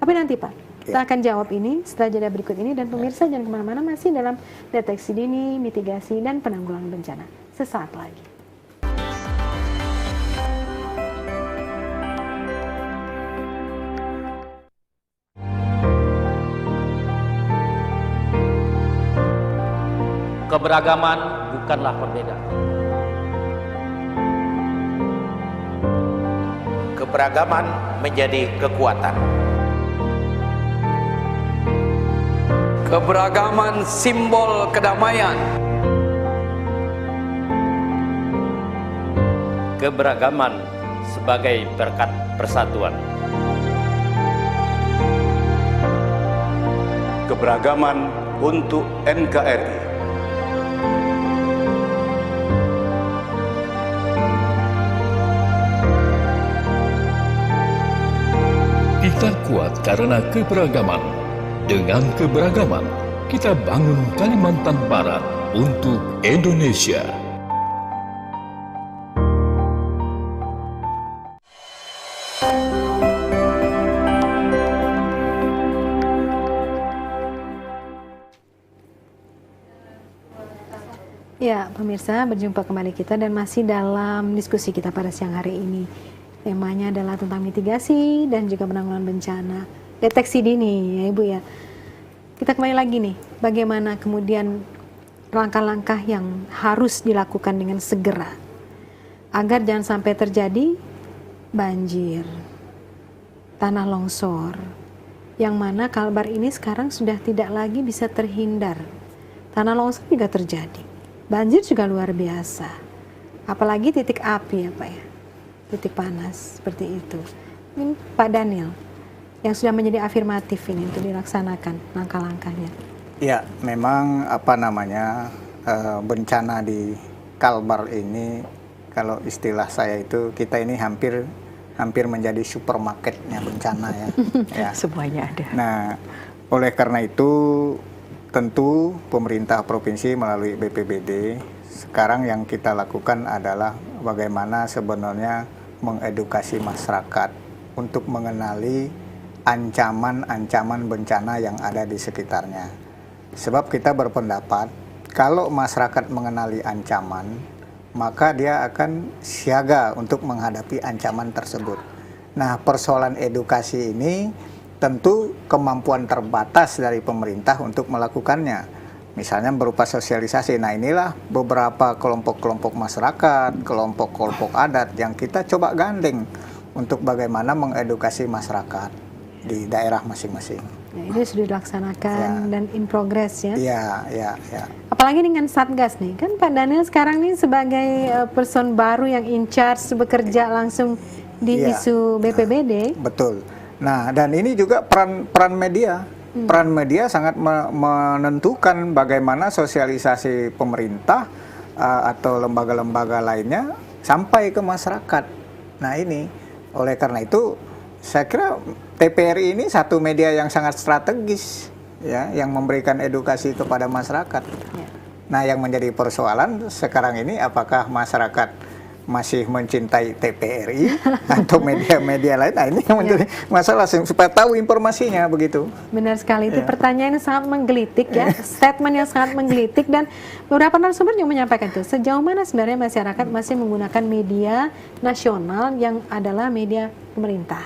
Speaker 1: Tapi nanti Pak, kita akan jawab ini setelah jeda berikut ini. Dan pemirsa jangan kemana-mana, masih dalam deteksi dini, mitigasi, dan penanggulangan bencana. Sesaat lagi.
Speaker 4: Keberagaman bukanlah perbedaan.
Speaker 5: Keberagaman menjadi kekuatan.
Speaker 6: Keberagaman simbol kedamaian.
Speaker 4: Keberagaman sebagai berkat persatuan.
Speaker 7: Keberagaman untuk NKRI.
Speaker 8: Kita kuat karena keberagaman. Dengan keberagaman, kita bangun Kalimantan Barat untuk Indonesia.
Speaker 1: Ya, pemirsa, berjumpa kembali kita dan masih dalam diskusi kita pada siang hari ini. Temanya adalah tentang mitigasi dan juga penanggulangan bencana. Deteksi dini ya Ibu ya. Kita kembali lagi nih, bagaimana kemudian langkah-langkah yang harus dilakukan dengan segera agar jangan sampai terjadi banjir, tanah longsor, yang mana Kalbar ini sekarang sudah tidak lagi bisa terhindar. Tanah longsor juga terjadi. Banjir juga luar biasa, apalagi titik api ya Pak ya, titik panas seperti itu. Ini Pak Daniel yang sudah menjadi afirmatif ini untuk dilaksanakan langkah-langkahnya. Ya,
Speaker 3: memang bencana di Kalbar ini, kalau istilah saya itu kita ini hampir menjadi supermarketnya bencana ya. Ya.
Speaker 2: Semuanya ada.
Speaker 3: Nah, oleh karena itu tentu pemerintah provinsi melalui BPBD sekarang yang kita lakukan adalah bagaimana sebenarnya mengedukasi masyarakat untuk mengenali ancaman-ancaman bencana yang ada di sekitarnya. Sebab kita berpendapat kalau masyarakat mengenali ancaman, maka dia akan siaga untuk menghadapi ancaman tersebut. Nah, persoalan edukasi ini tentu kemampuan terbatas dari pemerintah untuk melakukannya. Misalnya berupa sosialisasi. Nah, inilah beberapa kelompok-kelompok masyarakat, kelompok-kelompok adat yang kita coba gandeng untuk bagaimana mengedukasi masyarakat di daerah masing-masing.
Speaker 1: Ya, ini sudah dilaksanakan dan in progress ya.
Speaker 3: Iya.
Speaker 1: Apalagi dengan Satgas nih, kan Pak Daniel sekarang nih sebagai person baru yang in charge bekerja langsung di isu BPBD.
Speaker 3: Betul. Nah, dan ini juga peran media. Peran media sangat menentukan bagaimana sosialisasi pemerintah atau lembaga-lembaga lainnya sampai ke masyarakat. Nah, ini oleh karena itu saya kira TPRI ini satu media yang sangat strategis ya, yang memberikan edukasi kepada masyarakat. Nah, yang menjadi persoalan sekarang ini apakah masyarakat masih mencintai TPRI atau media-media lain? Nah, ini yang menjadi masalah supaya tahu informasinya begitu.
Speaker 1: Benar sekali, itu pertanyaan yang sangat menggelitik ya, statement yang sangat menggelitik, dan beberapa narasumber yang menyampaikan itu sejauh mana sebenarnya masyarakat masih menggunakan media nasional yang adalah media pemerintah.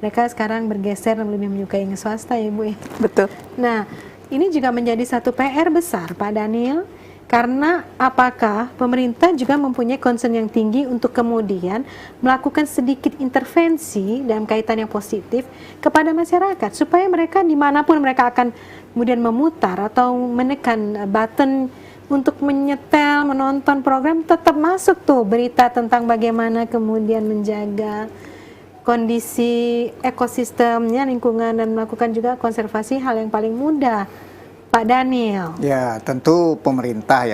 Speaker 1: Mereka sekarang bergeser dan lebih menyukai yang swasta ya Bu ya.
Speaker 2: Betul.
Speaker 1: Nah, ini juga menjadi satu PR besar Pak Daniel. Karena apakah pemerintah juga mempunyai concern yang tinggi untuk kemudian melakukan sedikit intervensi dalam kaitan yang positif kepada masyarakat supaya mereka dimanapun mereka akan kemudian memutar atau menekan button untuk menyetel, menonton program, tetap masuk tuh berita tentang bagaimana kemudian menjaga kondisi ekosistemnya, lingkungan, dan melakukan juga konservasi, hal yang paling mudah. Pak Daniel.
Speaker 3: Ya, tentu pemerintah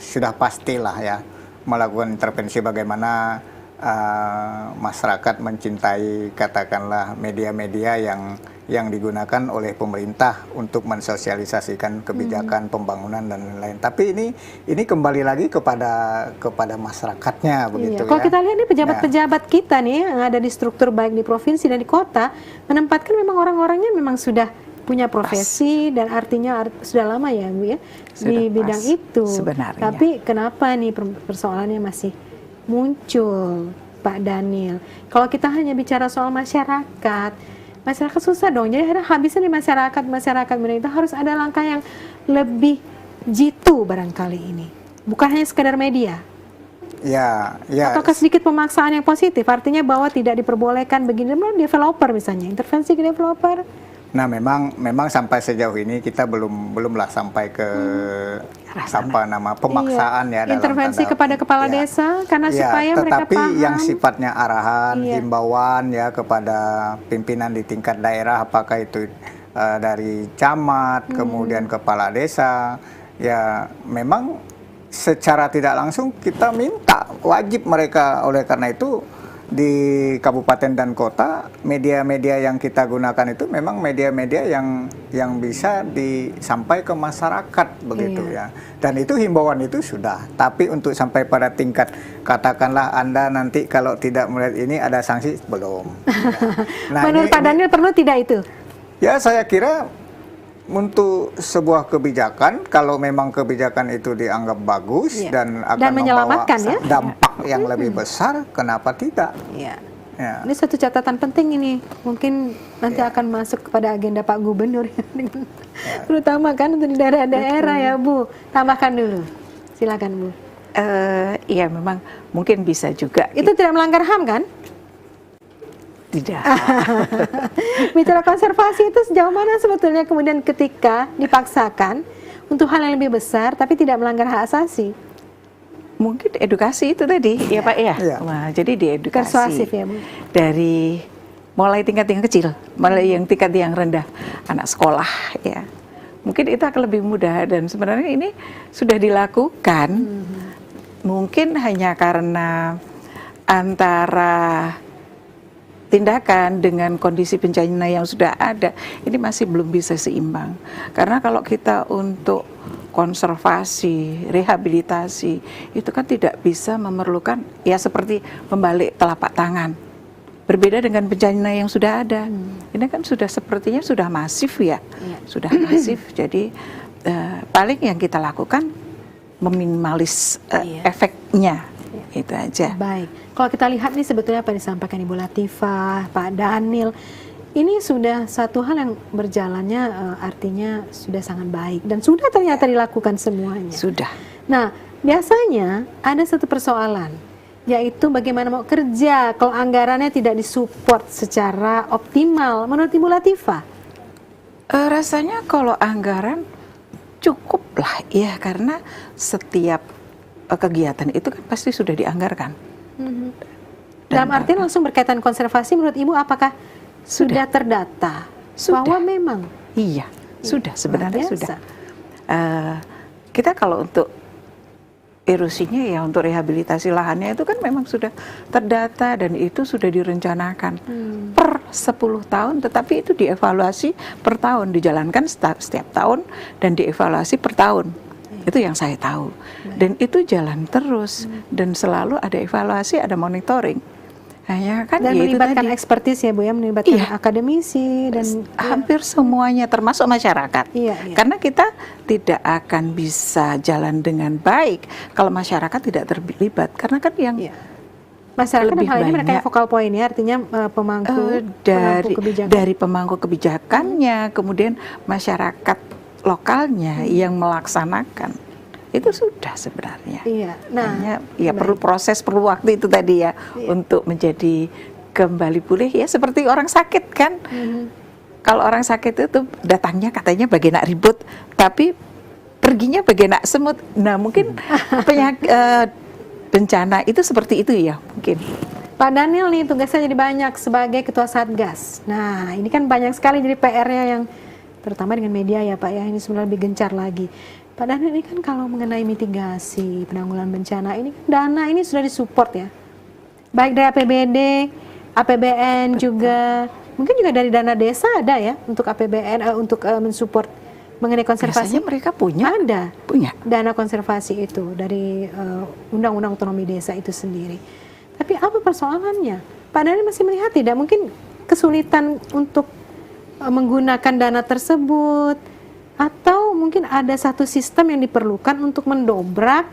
Speaker 3: sudah pastilah ya melakukan intervensi bagaimana masyarakat mencintai katakanlah media-media yang digunakan oleh pemerintah untuk mensosialisasikan kebijakan pembangunan dan lain-lain. Tapi ini kembali lagi kepada masyarakatnya begitu ya.
Speaker 1: Kalau kita lihat nih pejabat-pejabat kita nih yang ada di struktur baik di provinsi dan di kota menempatkan memang orang-orangnya memang sudah punya profesi dan artinya sudah lama ya Bu ya di bidang itu.
Speaker 2: Sebenarnya.
Speaker 1: Tapi kenapa nih persoalannya masih muncul Pak Daniel? Kalau kita hanya bicara soal masyarakat susah dong. Jadi habisnya di masyarakat pemerintah harus ada langkah yang lebih jitu barangkali ini. Bukan hanya sekedar media.
Speaker 3: Ya.
Speaker 1: Ataukah sedikit pemaksaan yang positif? Artinya bahwa tidak diperbolehkan begini, developer misalnya, intervensi ke developer.
Speaker 3: Nah, memang sampai sejauh ini kita belumlah sampai ke pemaksaan ya dalam
Speaker 1: intervensi kepada kepala desa karena supaya mereka paham.
Speaker 3: Tetapi yang sifatnya arahan, himbauan ya kepada pimpinan di tingkat daerah, apakah itu dari camat, kemudian kepala desa, ya memang secara tidak langsung kita minta wajib mereka. Oleh karena itu di kabupaten dan kota, media-media yang kita gunakan itu memang media-media yang bisa disampaikan ke masyarakat begitu ya. Dan itu himbauan itu sudah. Tapi untuk sampai pada tingkat katakanlah Anda nanti kalau tidak melihat ini ada sanksi, belum. Ya.
Speaker 1: Nah, menurut Pak Daniel perlu tidak itu?
Speaker 3: Ya, saya kira untuk sebuah kebijakan, kalau memang kebijakan itu dianggap bagus dan akan
Speaker 1: Dan menyelamatkan,
Speaker 3: membawa dampak yang lebih besar, kenapa tidak?
Speaker 1: Ya.
Speaker 3: Ya.
Speaker 1: Ini satu catatan penting ini, mungkin nanti akan masuk kepada agenda Pak Gubernur, terutama kan untuk di daerah-daerah ya Bu. Tambahkan dulu, silakan Bu.
Speaker 2: Iya memang mungkin bisa juga.
Speaker 1: Itu tidak melanggar HAM kan?
Speaker 2: Tidak.
Speaker 1: Bicara konservasi itu sejauh mana sebetulnya kemudian ketika dipaksakan untuk hal yang lebih besar tapi tidak melanggar hak asasi?
Speaker 2: Mungkin edukasi itu tadi, ya Pak ya.
Speaker 3: Iya.
Speaker 2: Wah, jadi diedukasi
Speaker 1: Persuasif ya Bu.
Speaker 2: dari mulai tingkat yang kecil, mulai yang tingkat yang rendah, anak sekolah ya. Mungkin itu akan lebih mudah dan sebenarnya ini sudah dilakukan. Mungkin hanya karena antara tindakan dengan kondisi bencana yang sudah ada, ini masih belum bisa seimbang. Karena kalau kita untuk konservasi, rehabilitasi, itu kan tidak bisa memerlukan, ya seperti membalik telapak tangan. Berbeda dengan bencana yang sudah ada. Ini kan sudah sepertinya sudah masif ya, sudah masif. Jadi paling yang kita lakukan meminimalis efeknya, itu aja.
Speaker 1: Baik, kalau kita lihat nih sebetulnya apa yang disampaikan Ibu Latifah, Pak Daniel, ini sudah satu hal yang berjalannya artinya sudah sangat baik dan sudah ternyata dilakukan semuanya.
Speaker 2: Sudah.
Speaker 1: Nah, biasanya ada satu persoalan, yaitu bagaimana mau kerja kalau anggarannya tidak disupport secara optimal. Menurut Ibu Latifah?
Speaker 2: Rasanya kalau anggaran cukup lah ya, karena setiap kegiatan itu kan pasti sudah dianggarkan.
Speaker 1: Dalam artian langsung berkaitan konservasi, menurut Ibu apakah sudah terdata bahwa memang
Speaker 2: iya sudah sebenarnya
Speaker 1: biasa.
Speaker 2: Sudah kita kalau untuk erosinya ya untuk rehabilitasi lahannya itu kan memang sudah terdata dan itu sudah direncanakan per 10 tahun, tetapi itu dievaluasi per tahun, dijalankan setiap tahun dan dievaluasi per tahun. Itu yang saya tahu. Dan itu jalan terus dan selalu ada evaluasi, ada monitoring. Hanya kan
Speaker 1: dan
Speaker 2: ya
Speaker 1: melibatkan
Speaker 2: itu tadi.
Speaker 1: ekspertis ya Bu ya, melibatkan akademisi dan
Speaker 2: hampir semuanya termasuk masyarakat.
Speaker 1: Iya.
Speaker 2: Karena kita tidak akan bisa jalan dengan baik kalau masyarakat tidak terlibat. Karena kan yang
Speaker 1: masyarakat
Speaker 2: lebih
Speaker 1: hal ini mereka
Speaker 2: banyak
Speaker 1: yang vokal point ya, artinya pemangku kebijakan.
Speaker 2: dari pemangku kebijakannya, kemudian masyarakat lokalnya yang melaksanakan. Itu sudah sebenarnya.
Speaker 1: Iya. Nah,
Speaker 2: hanya ya perlu proses, perlu waktu itu tadi ya untuk menjadi kembali pulih ya seperti orang sakit kan. Kalau orang sakit itu datangnya katanya bagai nak ribut, tapi perginya bagai nak semut. Nah, mungkin bencana itu seperti itu ya mungkin.
Speaker 1: Pak Daniel nih tugasnya jadi banyak sebagai Ketua Satgas. Nah, ini kan banyak sekali jadi PR-nya yang terutama dengan media ya Pak ya, ini sebenarnya lebih gencar lagi. Pak Daniel, ini kan kalau mengenai mitigasi, penanggulangan bencana, ini kan dana ini sudah disupport ya. Baik dari APBD, APBN juga, mungkin juga dari dana desa ada ya untuk APBN, untuk mensupport mengenai konservasi.
Speaker 2: Biasanya mereka punya. Punya.
Speaker 1: Dana konservasi itu dari Undang-Undang Otonomi Desa itu sendiri. Tapi apa persoalannya? Pak Daniel masih melihat tidak mungkin kesulitan untuk menggunakan dana tersebut, atau mungkin ada satu sistem yang diperlukan untuk mendobrak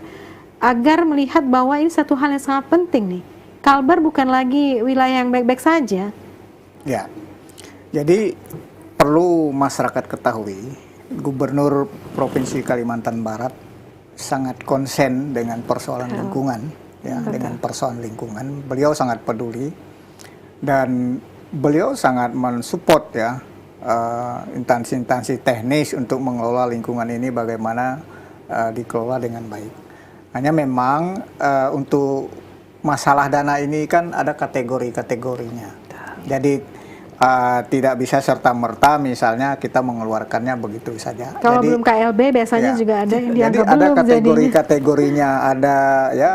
Speaker 1: agar melihat bahwa ini satu hal yang sangat penting nih. Kalbar bukan lagi wilayah yang baik-baik saja.
Speaker 3: Ya, jadi perlu masyarakat ketahui, Gubernur Provinsi Kalimantan Barat sangat konsen dengan persoalan lingkungan, ya, dengan persoalan lingkungan. Beliau sangat peduli dan beliau sangat mensupport ya instansi-instansi teknis untuk mengelola lingkungan ini bagaimana dikelola dengan baik. Hanya memang untuk masalah dana ini kan ada kategori-kategorinya. Jadi tidak bisa serta-merta misalnya kita mengeluarkannya begitu saja.
Speaker 1: Kalau
Speaker 3: jadi,
Speaker 1: belum KLB biasanya juga ada yang dianggap
Speaker 3: jadi ada
Speaker 1: belum.
Speaker 3: kategori-kategorinya, ada ya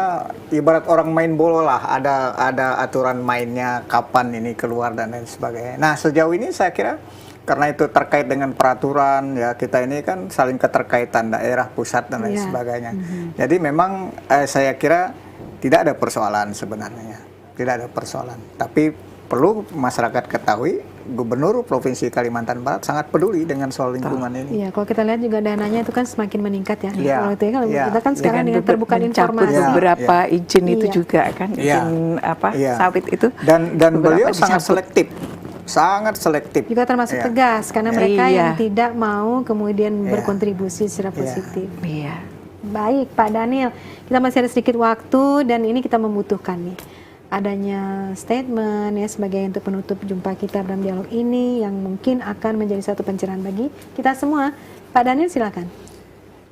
Speaker 3: ibarat orang main bola lah, ada aturan mainnya kapan ini keluar dan lain sebagainya. Nah sejauh ini saya kira karena itu terkait dengan peraturan ya, kita ini kan saling keterkaitan daerah, pusat dan lain sebagainya. Jadi memang saya kira tidak ada persoalan sebenarnya, tidak ada persoalan. Tapi perlu masyarakat ketahui Gubernur Provinsi Kalimantan Barat sangat peduli dengan soal lingkungan ini.
Speaker 1: Iya, kalau kita lihat juga dananya itu kan semakin meningkat ya.
Speaker 3: Iya.
Speaker 1: Kalau itu ya, kalau
Speaker 3: Iya.
Speaker 1: kita kan sekarang dengan terbuka
Speaker 2: mencabut
Speaker 1: informasi.
Speaker 2: beberapa izin itu
Speaker 1: Iya.
Speaker 2: juga kan, izin sawit itu.
Speaker 3: Dan
Speaker 2: beberapa
Speaker 3: beliau sangat
Speaker 2: dicabut.
Speaker 3: selektif, sangat selektif.
Speaker 1: Juga termasuk
Speaker 3: Iya.
Speaker 1: tegas karena mereka
Speaker 2: Iya.
Speaker 1: yang tidak mau kemudian
Speaker 3: Iya.
Speaker 1: berkontribusi secara positif.
Speaker 2: Iya.
Speaker 1: Baik, Pak Daniel, kita masih ada sedikit waktu dan ini kita membutuhkan nih adanya statement ya sebagai untuk penutup jumpa kita dalam dialog ini yang mungkin akan menjadi satu pencerahan bagi kita semua. Pak Daniel, silakan.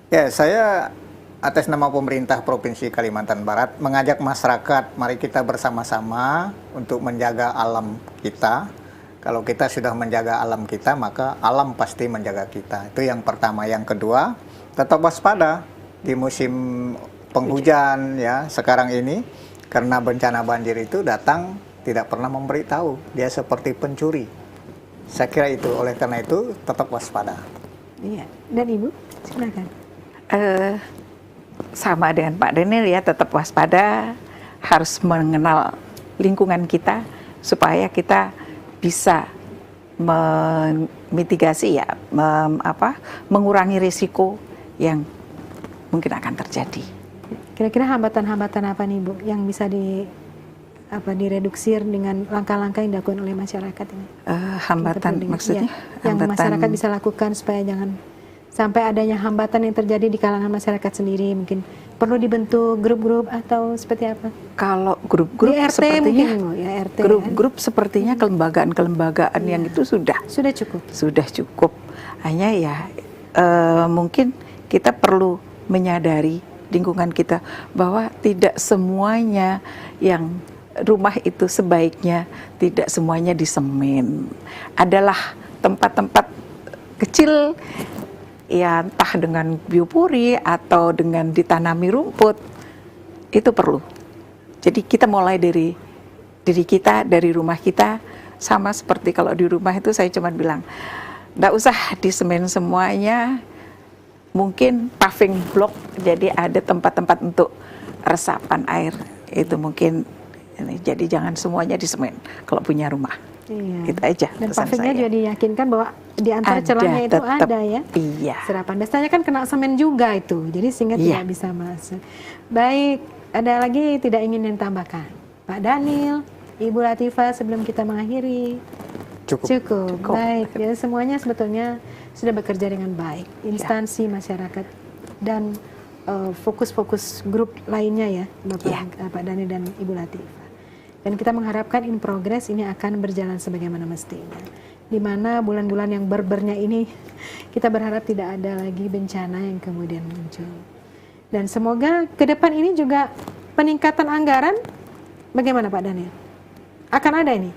Speaker 3: Ya, saya atas nama pemerintah Provinsi Kalimantan Barat mengajak masyarakat, mari kita bersama-sama untuk menjaga alam kita. Kalau kita sudah menjaga alam kita, maka alam pasti menjaga kita. Itu yang pertama. Yang kedua, tetap waspada di musim penghujan ya sekarang ini, karena bencana banjir itu datang tidak pernah memberitahu, dia seperti pencuri. Saya kira itu, oleh karena itu tetap waspada.
Speaker 1: Iya. Dan Ibu, silakan.
Speaker 2: Sama dengan Pak Daniel ya, tetap waspada, harus mengenal lingkungan kita supaya kita bisa memitigasi ya, mengurangi risiko yang mungkin akan terjadi.
Speaker 1: Kira-kira hambatan-hambatan apa nih Bu yang bisa direduksir dengan langkah-langkah yang dilakukan oleh masyarakat ini?
Speaker 2: Hambatan maksudnya?
Speaker 1: Yang
Speaker 2: hambatan,
Speaker 1: masyarakat bisa lakukan supaya jangan sampai adanya hambatan yang terjadi di kalangan masyarakat sendiri. Mungkin perlu dibentuk grup-grup atau seperti apa?
Speaker 2: Kalau grup-grup
Speaker 1: Di RT
Speaker 2: sepertinya,
Speaker 1: mungkin, ya, RT,
Speaker 2: grup-grup sepertinya kelembagaan-kelembagaan yang itu sudah cukup. Hanya ya mungkin kita perlu menyadari lingkungan kita bahwa tidak semuanya yang rumah itu sebaiknya tidak semuanya disemen. Adalah tempat-tempat kecil ya, entah dengan biopuri atau dengan ditanami rumput, itu perlu. Jadi kita mulai dari diri kita, dari rumah kita. Sama seperti kalau di rumah itu saya cuma bilang, nggak usah disemen semuanya, mungkin paving block, jadi ada tempat-tempat untuk resapan air, itu mungkin ini. Jadi jangan semuanya disemen kalau punya rumah.
Speaker 1: Iya.
Speaker 2: Gitu aja.
Speaker 1: Dan
Speaker 2: pesan
Speaker 1: pavingnya
Speaker 2: saya.
Speaker 1: juga diyakinkan bahwa di antara
Speaker 2: Ada,
Speaker 1: celahnya itu
Speaker 2: tetap.
Speaker 1: ada ya.
Speaker 2: Iya.
Speaker 1: Serapan. Biasanya kan kena semen juga itu, jadi sehingga
Speaker 2: Iya.
Speaker 1: tidak bisa masuk. Baik, ada lagi tidak ingin ditambahkan? Pak Daniel, Ibu Latifah sebelum kita mengakhiri. Cukup. Baik, ya semuanya sebetulnya sudah bekerja dengan baik. Instansi masyarakat dan fokus-fokus grup lainnya ya, Pak Daniel dan Ibu Latifah. Dan kita mengharapkan in progress ini akan berjalan sebagaimana mestinya. Di mana bulan-bulan yang berbernya ini kita berharap tidak ada lagi bencana yang kemudian muncul. Dan semoga ke depan ini juga peningkatan anggaran bagaimana Pak Daniel? Akan ada ini?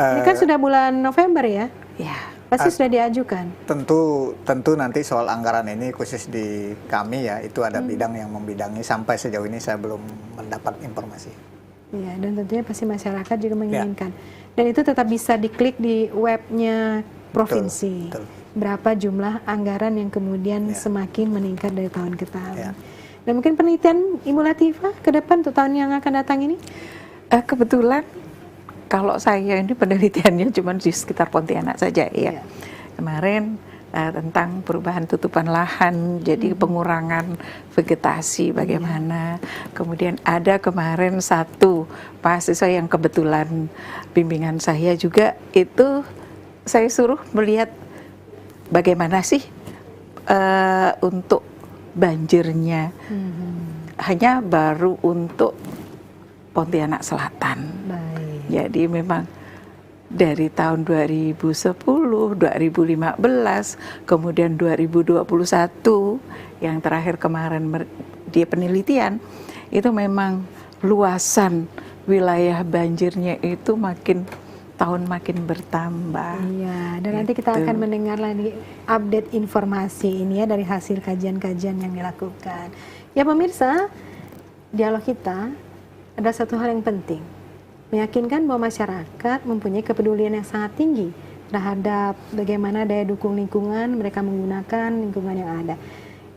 Speaker 1: Ini kan sudah bulan November ya?
Speaker 2: Ya.
Speaker 1: Pasti sudah diajukan.
Speaker 3: Tentu nanti soal anggaran ini khusus di kami ya, itu ada bidang yang membidangi. Sampai sejauh ini saya belum mendapat informasi.
Speaker 1: Iya, dan tentunya pasti masyarakat juga menginginkan. Dan itu tetap bisa diklik di webnya provinsi.
Speaker 3: Betul.
Speaker 1: Berapa jumlah anggaran yang kemudian semakin meningkat dari tahun ke tahun.
Speaker 3: Ya.
Speaker 1: Dan mungkin penelitian Ibu Latifah ke depan untuk tahun yang akan datang ini?
Speaker 2: Kebetulan kalau saya ini penelitiannya cuma di sekitar Pontianak saja ya. Kemarin tentang perubahan tutupan lahan, jadi pengurangan vegetasi bagaimana. Kemudian ada kemarin satu mahasiswa yang kebetulan bimbingan saya juga, itu saya suruh melihat bagaimana sih untuk banjirnya. Hanya baru untuk Pontianak Selatan.
Speaker 1: Baik.
Speaker 2: Jadi memang dari tahun 2010, 2015, kemudian 2021, yang terakhir kemarin di penelitian, itu memang luasan wilayah banjirnya itu makin bertambah.
Speaker 1: Iya, dan nanti kita akan mendengar lagi update informasi ini ya dari hasil kajian-kajian yang dilakukan. Ya pemirsa, dialog kita ada satu hal yang penting. Meyakinkan bahwa masyarakat mempunyai kepedulian yang sangat tinggi terhadap bagaimana daya dukung lingkungan mereka menggunakan lingkungan yang ada.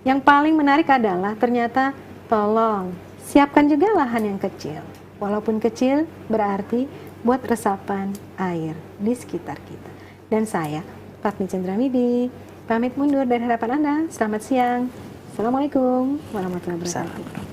Speaker 1: Yang paling menarik adalah ternyata tolong siapkan juga lahan yang kecil. Walaupun kecil berarti buat resapan air di sekitar kita. Dan saya, Fatmi Cendramidi, pamit mundur dari hadapan Anda. Selamat siang. Assalamualaikum warahmatullahi wabarakatuh.